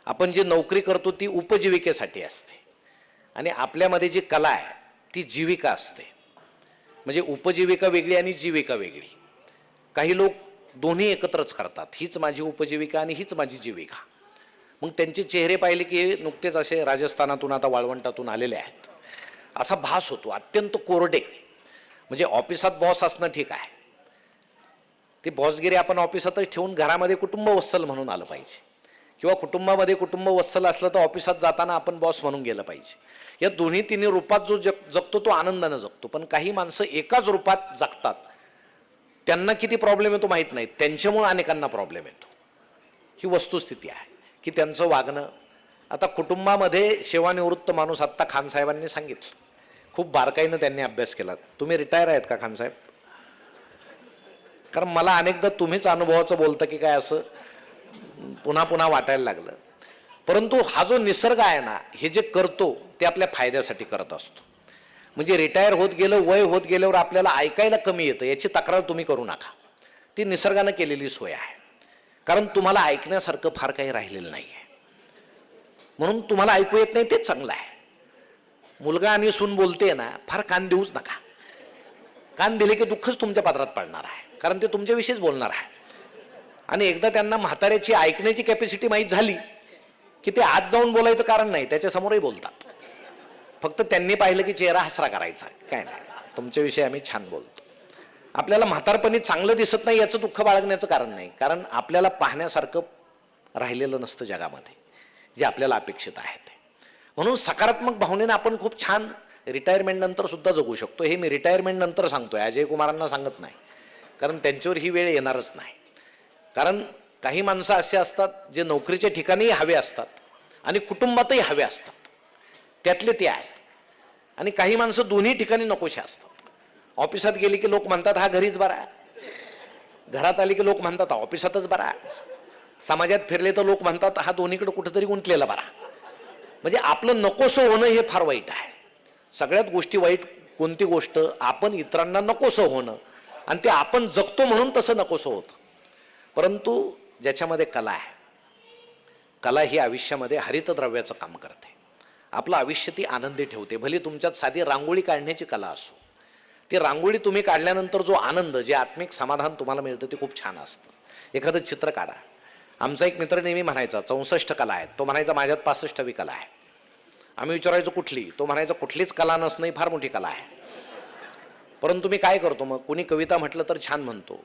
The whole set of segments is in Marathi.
आपण जी नोकरी करतो ती उपजीविकेसाठी असते आणि आपल्यामध्ये जी कला आहे ती जीविका असते. म्हणजे उपजीविका वेगळी आणि जीविका वेगळी. काही लोक दोन्ही एकत्रच करतात, हीच माझी उपजीविका आणि हीच माझी जीविका. मग त्यांचे चेहरे पाहिले की नुकतेच असे राजस्थानातून आता वाळवंटातून आलेले आहेत असा भास होतो, अत्यंत कोरडे. म्हणजे ऑफिसात बॉस असणं ठीक आहे, ती बॉसगिरी आपण ऑफिसातच ठेवून घरामध्ये कुटुंब वत्सल म्हणून आलं पाहिजे, किंवा कुटुंबामध्ये कुटुंब वत्सल असलं तर ऑफिसात जाताना आपण बॉस म्हणून गेलं पाहिजे. या दोन्ही तिन्ही रूपात जो जगतो तो आनंदानं जगतो. पण काही माणसं एकाच रूपात जगतात, त्यांना किती प्रॉब्लेम येतो माहीत नाही, त्यांच्यामुळे अनेकांना प्रॉब्लेम येतो. ही वस्तुस्थिती आहे की त्यांचं वागणं. आता कुटुंबामध्ये सेवानिवृत्त माणूस, आत्ता खानसाहेबांनी सांगितलं, खूप बारकाईनं त्यांनी अभ्यास केला. तुम्ही रिटायर आहेत का खानसाहेब? कारण मला अनेकदा तुम्हीच अनुभवाचं बोलतं की काय असं पुन्हा पुन्हा वाटायला लागलं. परंतु हा जो निसर्ग आहे ना, हे जे करतो ते आपल्या फायद्यासाठी करत असतो. म्हणजे रिटायर होत गेलं, वय होत गेल्यावर आपल्याला ऐकायला कमी येतं याची तक्रार तुम्ही करू नका. ती निसर्गानं केलेली सोय आहे. कारण तुम्हाला ऐकण्यासारखं फार काही राहिलेलं नाही आहे, म्हणून तुम्हाला ऐकू येत नाही तेच चांगलं आहे. मुलगा आणि सून बोलते ना, फार कान देऊच नका. कान दिले की दुःखच तुमच्या पात्रात पडणार आहे, कारण ते तुमच्याविषयीच बोलणार आहे. आणि एकदा त्यांना म्हाताऱ्याची ऐकण्याची कॅपॅसिटी माहीत झाली की ते आज जाऊन बोलायचं कारण नाही, त्याच्यासमोरही बोलतात. फक्त त्यांनी पाहिलं की चेहरा हसरा करायचा, काय नाही, तुमच्याविषयी आम्ही छान बोलतो. आपल्याला म्हातारपणी चांगलं दिसत नाही याचं दुःख बाळगण्याचं कारण नाही, कारण आपल्याला पाहण्यासारखं राहिलेलं नसतं जगामध्ये जे आपल्याला अपेक्षित आहे ते. म्हणून सकारात्मक भावनेने आपण खूप छान रिटायरमेंट नंतर सुद्धा जगू शकतो. हे मी रिटायरमेंट नंतर सांगतोय, अजय कुमारांना सांगत नाही, कारण त्यांच्यावर ही वेळ येणारच नाही. कारण काही माणसं असे असतात जे नोकरीच्या ठिकाणीही हवे असतात आणि कुटुंबातही हवे असतात, त्यातले ते आहेत. आणि काही माणसं दोन्ही ठिकाणी नकोशी असतात. ऑफिसात गेली की लोक म्हणतात हा घरीच बरा, घरात आली की लोक म्हणतात ऑफिसातच बरा, समाजात फिरले तर लोक म्हणतात हा दोन्हीकडे कुठेतरी गुंतलेला बरा. म्हणजे आपलं नकोसं होणं हे फार वाईट आहे. सगळ्यात गोष्टी वाईट कोणती गोष्ट? आपण इतरांना नकोसं होणं, आणि ते आपण जगतो म्हणून तसं नकोसं होतं. परंतु ज्याच्यामध्ये कला आहे, कला ही आयुष्यामध्ये हरितद्रव्याचं काम करते. आपलं आयुष्य ती आनंदी ठेवते. भले तुमच्यात साधी रांगोळी काढण्याची कला असो, ती रांगोळी तुम्ही काढल्यानंतर जो आनंद, जे आत्मिक समाधान तुम्हाला मिळतं ते खूप छान असतं. एखादं चित्र काढा. आमचा एक मित्र नेहमी म्हणायचा 64 कला आहेत, तो म्हणायचा माझ्यात 65वी कला आहे. आम्ही विचारायचो कुठली, तो म्हणायचा कुठलीच कला नसणं ही फार मोठी कला आहे. परंतु मी काय करतो मग, कुणी कविता म्हटलं तर छान म्हणतो,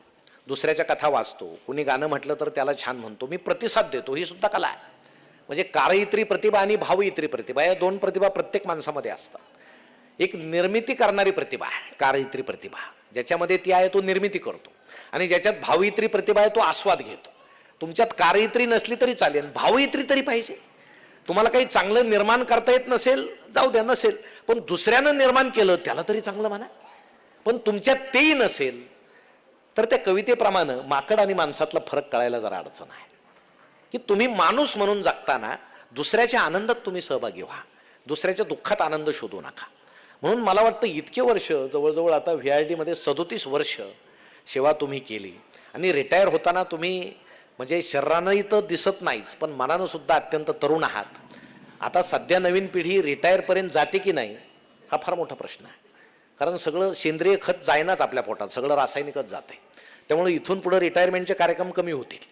दुसऱ्याच्या कथा वाचतो, कुणी गाणं म्हटलं तर त्याला छान म्हणतो, मी प्रतिसाद देतो, ही सुद्धा कला आहे. म्हणजे कार्यइत्री प्रतिभा आणि भावइत्री प्रतिभा, या दोन प्रतिभा प्रत्येक माणसामध्ये असतात. एक निर्मिती करणारी प्रतिभा आहे कार्यइत्री प्रतिभा, ज्याच्यामध्ये ती आहे तो निर्मिती करतो, आणि ज्याच्यात भावइत्री प्रतिभा आहे तो आस्वाद घेतो. तुमच्यात कार्यइत्री नसली तरी चालेल, भावइत्री तरी पाहिजे. तुम्हाला काही चांगलं निर्माण करता येत नसेल, जाऊ द्या, नसेल, पण दुसऱ्यानं निर्माण केलं त्याला तरी चांगलं म्हणा. पण तुमच्यात तेही नसेल तर त्या कवितेप्रमाणे माकड आणि माणसातला फरक कळायला जरा अडचण आहे. की तुम्ही माणूस म्हणून जगताना दुसऱ्याच्या आनंदात तुम्ही सहभागी व्हा, दुसऱ्याच्या दुःखात आनंद शोधू नका. म्हणून मला वाटतं इतके वर्ष, जवळजवळ आता VID मध्ये 37 वर्ष सेवा तुम्ही केली, आणि रिटायर होताना तुम्ही म्हणजे शरीरानंही तर दिसत नाहीच, पण मनानं सुद्धा अत्यंत तरुण आहात. आता सध्या नवीन पिढी रिटायरपर्यंत जाते की नाही हा फार मोठा प्रश्न आहे. कारण सगळं सेंद्रिय खत जायनाच आपल्या पोटात, सगळं रासायनिकच जाते. त्यामुळे इथून पुढे रिटायरमेंटचे कार्यक्रम कमी होतील.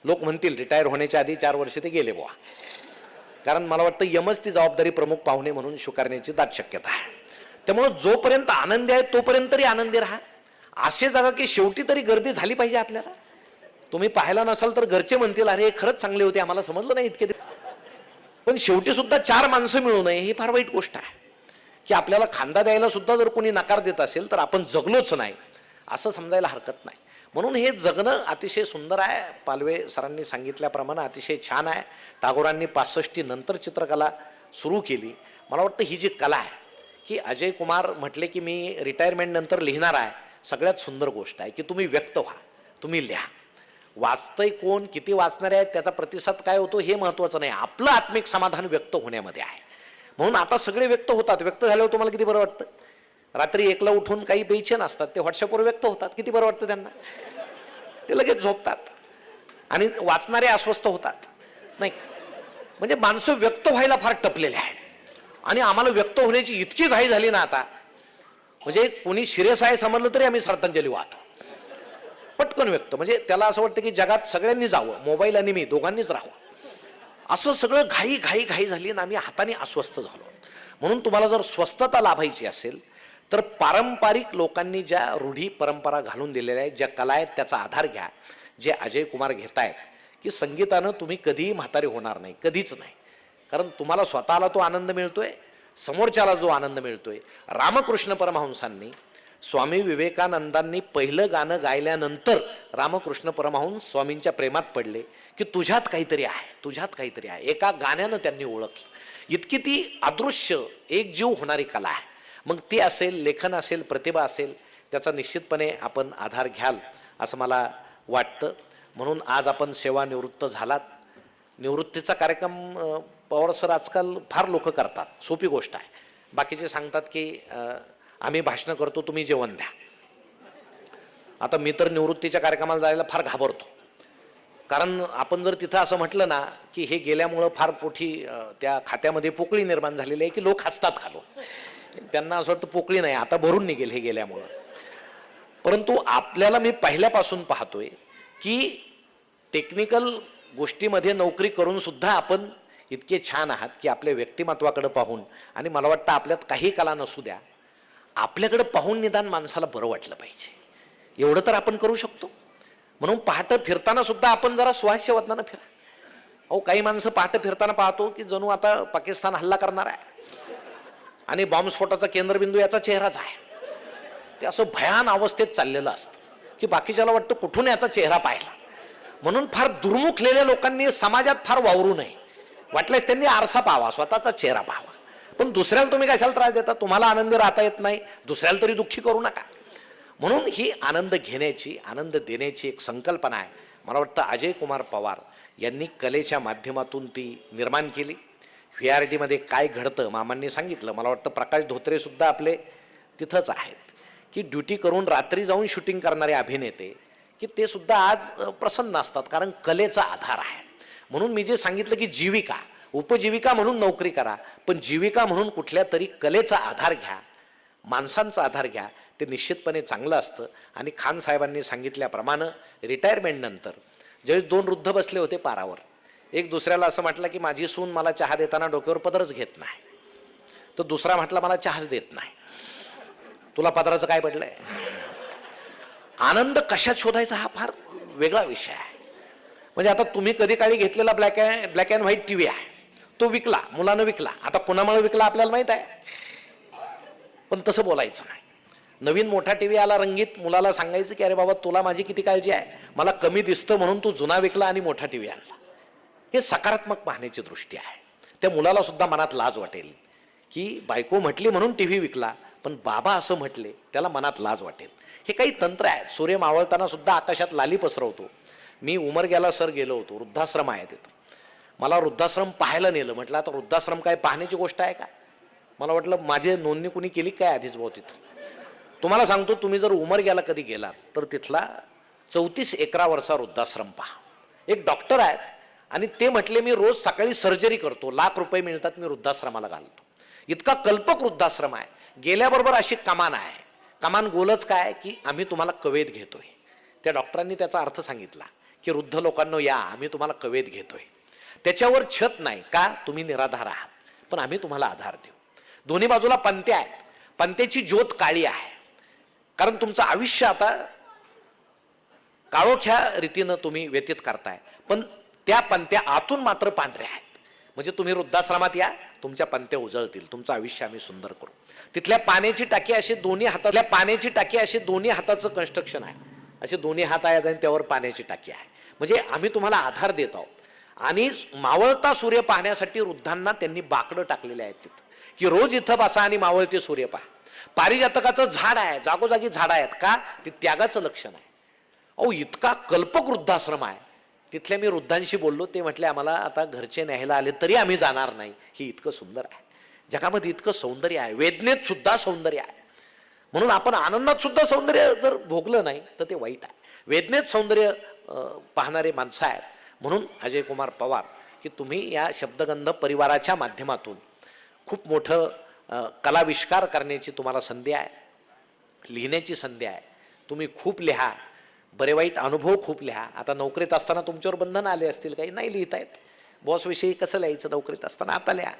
लोक म्हणतील रिटायर होण्याच्या आधी 4 वर्ष ते गेले बुवा. कारण मला वाटतं यमच ती जबाबदारी प्रमुख पाहुणे म्हणून स्वीकारण्याची दाट शक्यता आहे. त्यामुळे जोपर्यंत आनंदी आहे तोपर्यंत तरी आनंदी राहा. असे जागा की शेवटी तरी गर्दी झाली पाहिजे आपल्याला. तुम्ही पाहायला नसाल तर घरचे म्हणतील अरे खरंच चांगले होते, आम्हाला समजलं नाही इतके. पण शेवटी सुद्धा 4 माणसं मिळू नये ही फार वाईट गोष्ट आहे. की आपल्याला खांदा द्यायला सुद्धा जर कोणी नकार देत असेल तर आपण जगलोच नाही असं समजायला हरकत नाही. म्हणून हे जगणं अतिशय सुंदर आहे. पालवे सरांनी सांगितल्याप्रमाणे अतिशय छान आहे. टागोरांनी 65 नंतर चित्रकला सुरू केली. मला वाटतं ही जी कला आहे की अजय कुमार म्हटले की मी रिटायरमेंट नंतर लिहिणार आहे, सगळ्यात सुंदर गोष्ट आहे की तुम्ही व्यक्त व्हा, तुम्ही लिहा. वाचतंय कोण, किती वाचणारे आहेत, त्याचा प्रतिसाद काय होतो हे महत्त्वाचं नाही, आपलं आत्मिक समाधान व्यक्त होण्यामध्ये आहे. म्हणून आता सगळे व्यक्त होतात. व्यक्त झाल्यावर तुम्हाला किती बरं वाटतं. रात्री 1ला उठून काही बेचैन असतात, ते व्हॉट्सअपवर व्यक्त होतात, किती बरं वाटतं त्यांना. ते लगेच झोपतात आणि वाचणारे अस्वस्थ होतात. नाही, म्हणजे माणसं व्यक्त व्हायला फार टपलेले आहेत आणि आम्हाला व्यक्त होण्याची इतकी घाई झाली ना आता, म्हणजे कोणी सिरियस आहे समजलं तरी आम्ही श्रद्धांजली वाहतो पटकन व्यक्त. म्हणजे त्याला असं वाटतं की जगात सगळ्यांनी जावं, मोबाईल आणि मी दोघांनीच राहावं, असं सगळं घाई घाई घाई झाली आणि आम्ही हाताने अस्वस्थ झालो. म्हणून तुम्हाला जर स्वस्थता लाभायची असेल तर पारंपरिक लोकांनी ज्या रूढी परंपरा घालून दिलेल्या आहेत, ज्या कला आहेत, त्याचा आधार घ्या. जे अजय कुमार घेत आहेत की संगीतानं तुम्ही कधीही म्हातारे होणार नाही, कधीच नाही. कारण तुम्हाला स्वतःला तो आनंद मिळतोय, समोरच्याला जो आनंद मिळतोय. रामकृष्ण परमहंसांनी, स्वामी विवेकानंदांनी पहिलं गाणं गायल्यानंतर रामकृष्ण परमहंस स्वामींच्या प्रेमात पडले की तुझ्यात काहीतरी आहे, तुझ्यात काहीतरी आहे. एका गाण्यानं त्यांनी ओळखलं. इतकी ती अदृश्य एक जीव होणारी कला आहे. मग ती असेल, लेखन असेल, प्रतिभा असेल, त्याचा निश्चितपणे आपण आधार घ्याल असं मला वाटतं. म्हणून आज आपण सेवानिवृत्त झालात. निवृत्तीचा कार्यक्रम पवार सर आजकाल फार लोक करतात, सोपी गोष्ट आहे. बाकीचे सांगतात की आम्ही भाषणं करतो, तुम्ही जेवण द्या. आता मी तर निवृत्तीच्या कार्यक्रमाला जायला फार घाबरतो, कारण आपण जर तिथं असं म्हटलं ना की हे गेल्यामुळं फार मोठी त्या खात्यामध्ये पोकळी निर्माण झालेली आहे की लोक हसतात खालो. त्यांना असं वाटतं पोकळी नाही, आता भरून निघेल हे गेल्यामुळं. परंतु आपल्याला मी पहिल्यापासून पाहतोय की टेक्निकल गोष्टीमध्ये नोकरी करून सुद्धा आपण इतके छान आहात की आपल्या व्यक्तिमत्वाकडे पाहून, आणि मला वाटतं आपल्यात काही कला नसू द्या, आपल्याकडे पाहून निदान माणसाला बरं वाटलं पाहिजे, एवढं तर आपण करू शकतो. म्हणून पहाटे फिरताना सुद्धा आपण जरा सुहास्य वदनानं फिरा. अहो, काही माणसं पहाटे फिरताना पाहतो की जणू आता पाकिस्तान हल्ला करणार आहे आणि बॉम्बस्फोटाचा केंद्रबिंदू याचा चेहराच आहे. ते असं भयान अवस्थेत चाललेलं असतं की बाकीच्याला वाटतं कुठून याचा चेहरा पाहिला. म्हणून फार दुर्मुखलेल्या लोकांनी समाजात फार वावरू नये. वाटल्यास त्यांनी आरसा पाहावा, स्वतःचा चेहरा पाहावा. पण दुसऱ्याला तुम्ही कशाला त्रास देता? तुम्हाला आनंदी राहता येत नाही, दुसऱ्याला तरी दुःखी करू नका. म्हणून ही आनंद घेण्याची, आनंद देण्याची एक संकल्पना आहे. मला वाटतं अजय कुमार पवार यांनी कलेच्या माध्यमातून ती निर्माण केली. VRDमध्ये काय घडतं मामांनी सांगितलं. मला वाटतं प्रकाश धोत्रेसुद्धा आपले तिथंच आहेत की ड्युटी करून रात्री जाऊन शूटिंग करणारे अभिनेते की ते सुद्धा आज प्रसन्न असतात, कारण कलेचा आधार आहे. म्हणून मी जे सांगितलं की जीविका, उपजीविका म्हणून नोकरी करा, पण जीविका म्हणून कुठल्या तरी कलेचा आधार घ्या, माणसांचा आधार घ्या, ते निश्चितपणे चांगलं असतं. आणि खान साहेबांनी सांगितल्याप्रमाणे रिटायरमेंटनंतर ज्यावेळेस 2 वृद्ध बसले होते पारावर, एक दुसऱ्याला असं म्हटलं की माझी सून मला चहा देताना डोक्यावर पदरच घेत नाही, तर दुसरा म्हटला मला चहाच देत नाही, तुला पदराचं काय पडलंय? आनंद कशात शोधायचा हा फार वेगळा विषय आहे. म्हणजे आता तुम्ही कधी काळी घेतलेला ब्लॅक अँड व्हाईट TV आहे, तो विकला, मुलानं विकला. आता कोणामुळे विकला आपल्याला माहित आहे, पण तसं बोलायचं नाही. नवीन मोठा TV आला रंगीत, मुलाला सांगायचं की अरे बाबा तुला माझी किती काळजी आहे, मला कमी दिसतं म्हणून तू जुना विकला आणि मोठा TV आणला. हे सकारात्मक पाहण्याची दृष्टी आहे. त्या मुलाला सुद्धा मनात लाज वाटेल की बायको म्हटली म्हणून TV विकला, पण बाबा असं म्हटले, त्याला मनात लाज वाटेल. हे काही तंत्र आहेत. सूर्य मावळताना सुद्धा आकाशात लाली पसरवतो. मी उमरग्याला सर गेलो होतो, वृद्धाश्रम आहे तिथं. मला वृद्धाश्रम पाहायला नेलं. म्हटलं आता वृद्धाश्रम काय पाहण्याची गोष्ट आहे का? मला वाटलं माझे नोंदणी कुणी केली काय आधीच भाऊ तिथं. तुम्हाला सांगतो, तुम्ही जर उमरग्याला कधी गेलात तर तिथला 34 एकरावरचा वृद्धाश्रम पहा. एक डॉक्टर आहेत आणि ते म्हटले मी रोज सकाळी सर्जरी करतो, लाख रुपये मिळतात, मी वृद्धाश्रमाला घालतो. इतका कल्पक वृद्धाश्रम आहे. गेल्याबरोबर अशी कमान आहे. कमान गोलच काय की आम्ही तुम्हाला कवेत घेतोय. त्या डॉक्टरांनी त्याचा अर्थ सांगितला की वृद्ध लोकांनो या, आम्ही तुम्हाला कवेत घेतोय. त्याच्यावर छत नाही का, तुम्ही निराधार आहात, पण आम्ही तुम्हाला आधार देऊ. दोन्ही बाजूला पंत्या आहेत. पंत्याची ज्योत काळी आहे, कारण तुमचं आयुष्य आता काळोख्या रीतीनं तुम्ही व्यतीत करताय, पण त्या पंत्या आतून मात्र पांढऱ्या आहेत. म्हणजे तुम्ही वृद्धाश्रमात या, तुमच्या पंत्या उजळतील, तुमचं आयुष्य आम्ही सुंदर करू. तिथल्या पाण्याची टाकी अशी दोन्ही हातातल्या पाण्याची टाकी अशी दोन्ही हाताचं कन्स्ट्रक्शन आहे. असे दोन्ही हात आहेत आणि त्यावर पाण्याची टाकी आहे. म्हणजे आम्ही तुम्हाला आधार देत आहोत. आणि मावळता सूर्य पाहण्यासाठी वृद्धांना त्यांनी बाकडं टाकलेले आहेत तिथं की रोज इथं बसा आणि मावळते सूर्य पहा. पारिजातकाचं झाड आहे, जागोजागी झाड आहेत का, ते त्यागाचं लक्षण आहे. अहो, इतका कल्पक वृद्धाश्रम आहे. तिथल्या मी वृद्धांशी बोललो, ते म्हटले आम्हाला आता घरचे न्यायला आले तरी आम्ही जाणार नाही. ही इतकं सुंदर आहे. जगामध्ये इतकं सौंदर्य आहे, वेदनेत सुद्धा सौंदर्य आहे. म्हणून आपण आनंदात सुद्धा सौंदर्य जर भोगलं नाही तर ते वाईट आहे. वेदनेत सौंदर्य पाहणारे माणसं आहेत. म्हणून अजय कुमार पवार की तुम्ही या शब्दगंध परिवाराच्या माध्यमातून खूप मोठं कलाविष्कार करण्याची तुम्हाला संधी आहे, लिहिण्याची संधी आहे. तुम्ही खूप लिहा, बरे वाईट अनुभव खूप लिहा. आता नोकरीत असताना तुमच्यावर बंधन आले असतील, काही नाही लिहिता येत. बॉसविषयी कसं लिहायचं नोकरीत असताना, आता लिहा.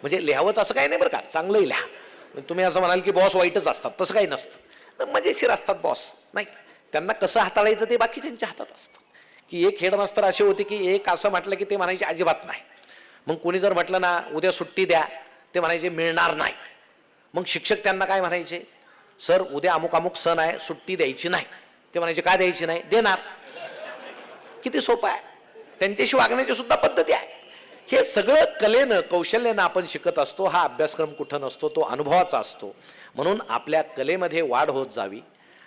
म्हणजे लिहावंच असं काही नाही बरं का, चांगलंही लिहा. तुम्ही असं म्हणाल की बॉस वाईटच असतात, तसं काही नसतं. मजेशीर असतात बॉस, नाही, त्यांना कसं हाताळायचं ते बाकीच्यांच्या हातात असतं. की एक हेडमास्तर असे होते की एक असं म्हटलं की ते म्हणायचे अजिबात नाही. मग कोणी जर म्हटलं ना उद्या सुट्टी द्या, ते म्हणायचे मिळणार नाही. मग शिक्षक त्यांना काय म्हणायचे, सर उद्या अमुक अमुक सण आहे, सुट्टी द्यायची नाही. ते म्हणायचे का द्यायची नाही, देणार. किती सोपं आहे. त्यांच्याशी वागण्याची सुद्धा पद्धती आहे. हे सगळं कलेनं कौशल्यानं आपण शिकत असतो. हा अभ्यासक्रम कुठं नसतो, तो अनुभवाचा असतो. म्हणून आपल्या कलेमध्ये वाढ होत जावी.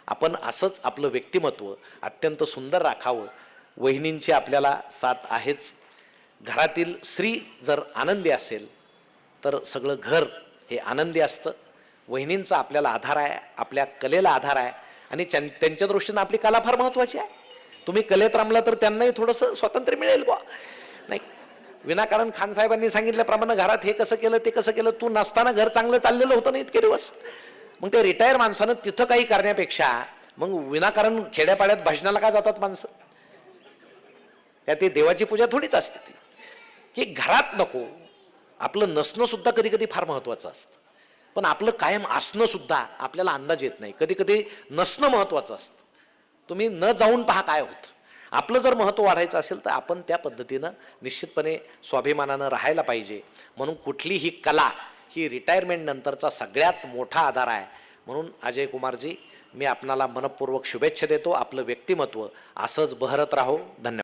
आपण असंच आपलं व्यक्तिमत्व अत्यंत सुंदर राखावं. वहिनींची आपल्याला साथ आहेच. घरातील स्त्री जर आनंदी असेल तर सगळं घर हे आनंदी असतं. वहिनींचा आपल्याला आधार आहे, आपल्या कलेला आधार आहे आणि त्यांच्या दृष्टीनं आपली कला फार महत्त्वाची आहे. तुम्ही कलेत रमला तर त्यांनाही थोडंसं स्वातंत्र्य मिळेल बुवा. नाही, विनाकारण खान साहेबांनी सांगितल्याप्रमाणे घरात हे कसं केलं ते कसं केलं, तू नसताना घर चांगलं चाललेलं होतं ना इतके दिवस. मग ते रिटायर माणसानं तिथं काही करण्यापेक्षा मग विनाकारण खेड्यापाड्यात भजनाला का जातात माणसं? त्या ते देवाची पूजा थोडीच असते ती. की घरात नको, आपलं नसणं सुद्धा कधी कधी फार महत्त्वाचं असतं. पण आपलं कायम असणं सुद्धा आपल्याला अंदाज येत नाही. कधी कधी नसणं महत्त्वाचं असतं. तुम्ही न जाऊन पहा काय होतं. आपलं जर महत्त्व वाढायचं असेल तर आपण त्या पद्धतीनं निश्चितपणे स्वाभिमानानं राहायला पाहिजे. म्हणून कुठलीही कला ही रिटायरमेंट नंतरचा सगळ्यात मोठा आधार आहे. म्हणून अजय कुमारजी, मी आपणाला मनपूर्वक शुभेच्छा देतो. आपलं व्यक्तिमत्व असंच बहरत राहो. धन्यवाद.